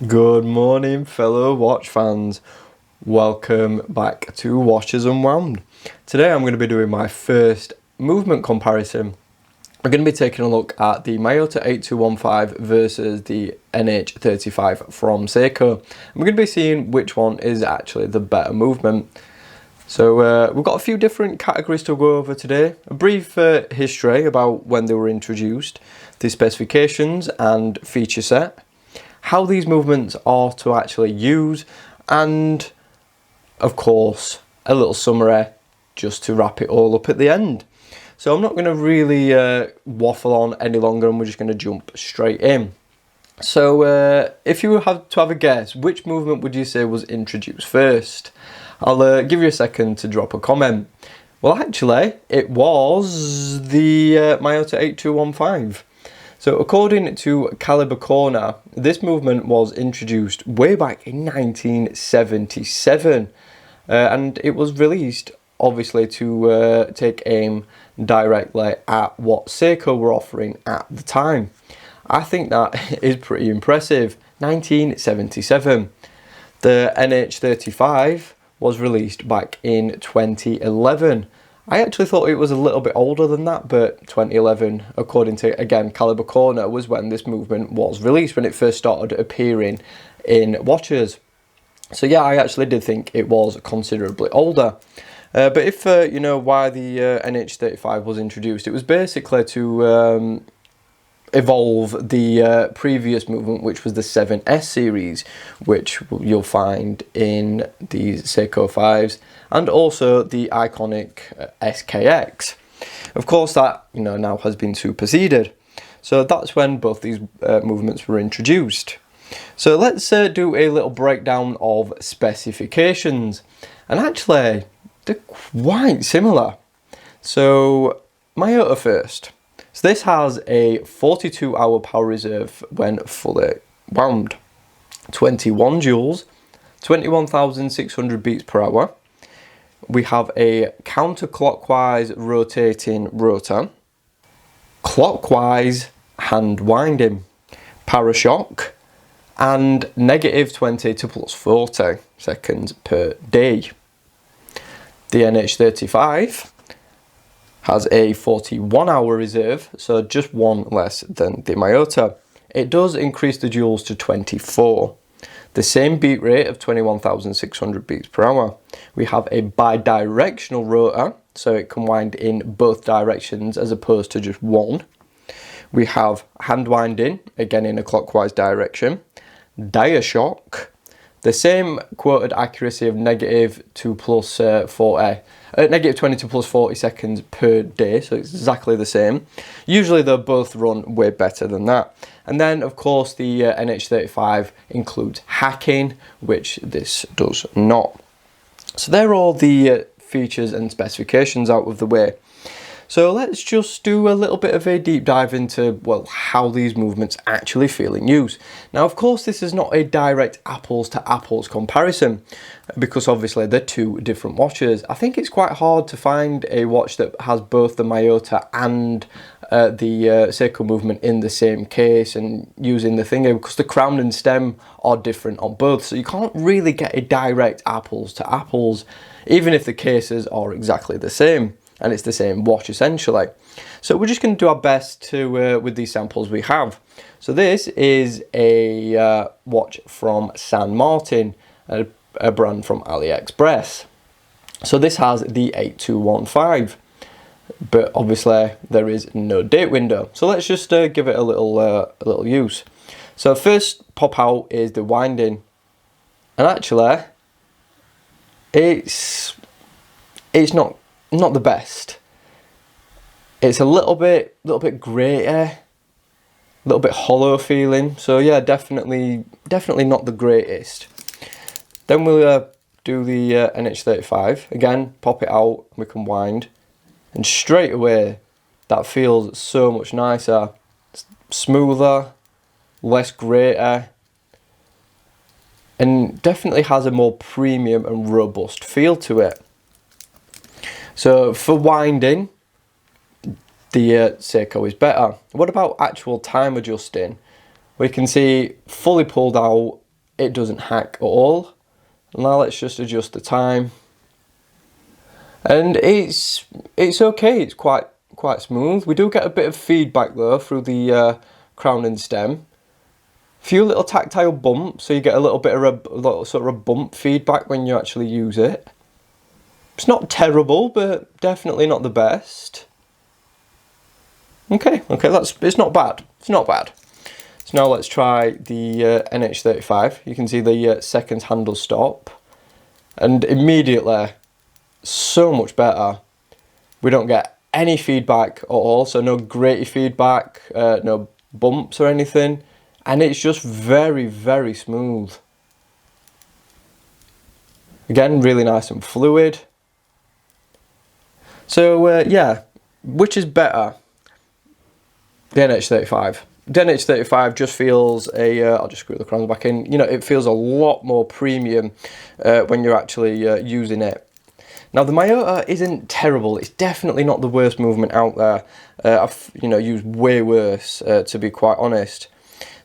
Good morning, fellow watch fans. Welcome back to Watches Unwound. Today I'm going to be doing my first movement comparison. I'm going to be taking a look at the Miyota 8215 versus the NH35 from Seiko. I'm going to be seeing which one is actually the better movement. So we've got a few different categories to go over today. A brief history about when they were introduced, the specifications and feature set, how these movements are to actually use, and of course a little summary just to wrap it all up at the end. So I'm not going to really waffle on any longer, and we're just going to jump straight in. So if you had to have a guess, which movement would you say was introduced first? I'll give you a second to drop a comment. Well, actually it was the Miyota 8215. So according to Caliber Corner, this movement was introduced way back in 1977 and it was released obviously to take aim directly at what Seiko were offering at the time. I think that is pretty impressive. 1977. The NH35 was released back in 2011. I actually thought it was a little bit older than that, but 2011, according to, again, Caliber Corner, was when this movement was released, when it first started appearing in watches. So yeah, I actually did think it was considerably older. But if you know why the NH35 was introduced, it was basically to evolve the previous movement, which was the 7S series, which you'll find in the Seiko 5s, and also the iconic SKX. Of course, that now has been superseded. So that's when both these movements were introduced. So let's do a little breakdown of specifications, and actually they're quite similar. So Miyota first. So this has a 42-hour power reserve when fully wound, 21 joules, 21,600 beats per hour. We have a counterclockwise rotating rotor, clockwise hand winding, parashock, and -20 to +40 seconds per day. The NH35 has a 41-hour reserve, so just one less than the Miyota. It does increase the joules to 24. The same beat rate of 21,600 beats per hour. We have a bidirectional rotor, so it can wind in both directions as opposed to just one. We have hand winding, again in a clockwise direction. Diashock, the same quoted accuracy of -20 to +40 seconds per day, so it's exactly the same. Usually they'll both run way better than that. And then of course the NH35 includes hacking, which this does not. So they're all the features and specifications out of the way. So let's just do a little bit of a deep dive into, well, how these movements actually feel in use. Now, of course, this is not a direct apples to apples comparison because obviously they're two different watches. I think it's quite hard to find a watch that has both the Miyota and the Seiko movement in the same case and using the thing, because the crown and stem are different on both. So you can't really get a direct apples to apples, even if the cases are exactly the same. And it's the same watch essentially. So we're just going to do our best to with these samples we have. So this is a watch from San Martin, a brand from AliExpress. So this has the 8215, but obviously there is no date window. So let's just give it a little use. So first pop out is the winding, and actually it's not the best. It's a little bit grating, a little bit hollow feeling. So yeah, definitely not the greatest. Then we'll do the NH35 again. Pop it out, we can wind, and straight away that feels so much nicer, smoother, less grating, and definitely has a more premium and robust feel to it. So for winding, the Seiko is better. What about actual time adjusting? We can see fully pulled out, it doesn't hack at all. Now let's just adjust the time. And it's okay, it's quite smooth. We do get a bit of feedback though through the crown and stem. Few little tactile bumps, so you get a little bit of a sort of a bump feedback when you actually use it. It's not terrible, but definitely not the best. Okay, it's not bad. It's not bad. So now let's try the NH35. You can see the second handle stop, and immediately, so much better. We don't get any feedback at all, so no grating feedback, no bumps or anything, and it's just very, very smooth. Again, really nice and fluid. So yeah, which is better? The NH35. The NH35 just feels I'll just screw the crowns back in, you know, it feels a lot more premium when you're actually using it. Now the Miyota isn't terrible, it's definitely not the worst movement out there. I've, you know, used way worse, to be quite honest.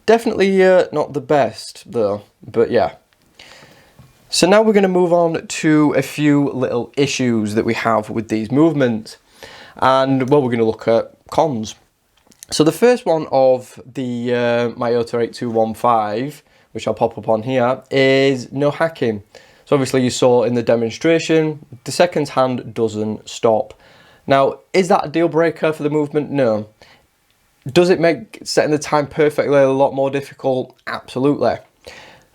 Definitely not the best though, but yeah. So now we're going to move on to a few little issues that we have with these movements. And well, we're going to look at cons. So the first one of the Miyota 8215, which I'll pop up on here, is no hacking. So obviously you saw in the demonstration, the second hand doesn't stop. Now, is that a deal breaker for the movement? No. Does it make setting the time perfectly a lot more difficult? Absolutely.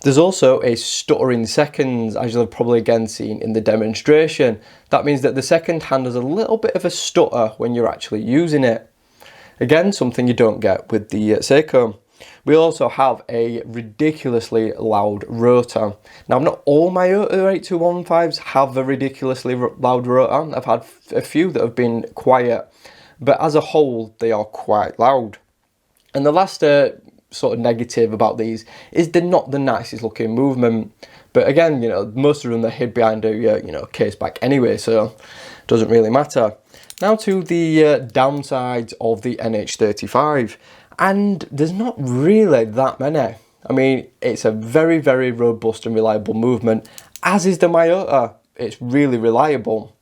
There's also a stutter in seconds, as you'll have probably again seen in the demonstration. That means that the second hand has a little bit of a stutter when you're actually using it. Again, something you don't get with the Seiko. We also have a ridiculously loud rotor. Now, not all Miyota 8215s have a ridiculously loud rotor. I've had a few that have been quiet, but as a whole, they are quite loud. And the last sort of negative about these is they're not the nicest looking movement. But again, you know, most of them are hid behind a you know, case back anyway, so it doesn't really matter. Now to the downsides of the NH35, and there's not really that many. I mean, it's a very, very robust and reliable movement, as is the Miyota. It's really reliable,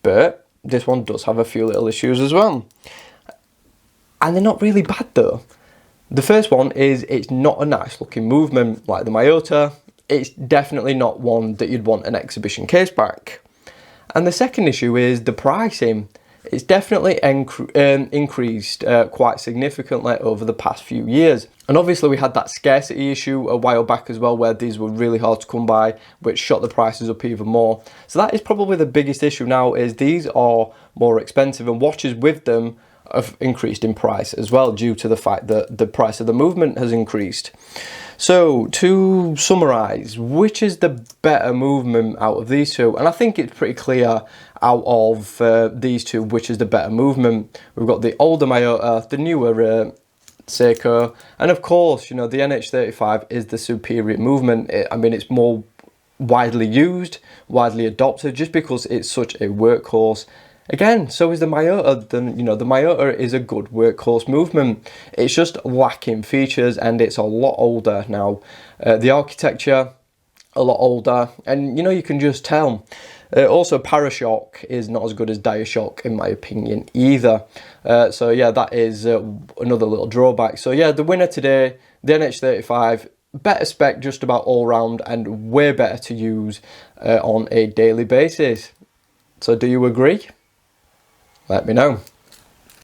but this one does have a few little issues as well. And they're not really bad though. The first one is it's not a nice looking movement like the Miyota. It's definitely not one that you'd want an exhibition case back. And the second issue is the pricing. It's definitely increased quite significantly over the past few years. And obviously we had that scarcity issue a while back as well, where these were really hard to come by, which shot the prices up even more. So that is probably the biggest issue now, is these are more expensive, and watches with them have increased in price as well, due to the fact that the price of the movement has increased. So to summarize, which is the better movement out of these two? And I think it's pretty clear out of these two which is the better movement. We've got the older Miyota, the newer Seiko, and of course, you know, the NH35 is the superior movement. I mean, it's more widely used, widely adopted, just because it's such a workhorse. Again, so is the Miyota. You know, the Miyota is a good workhorse movement. It's just lacking features, and it's a lot older now. The architecture, a lot older, and you know, you can just tell. Also, Parashock is not as good as Diashock in my opinion either. So yeah, that is another little drawback. So yeah, the winner today, the NH35, better spec just about all round, and way better to use on a daily basis. So do you agree? Let me know.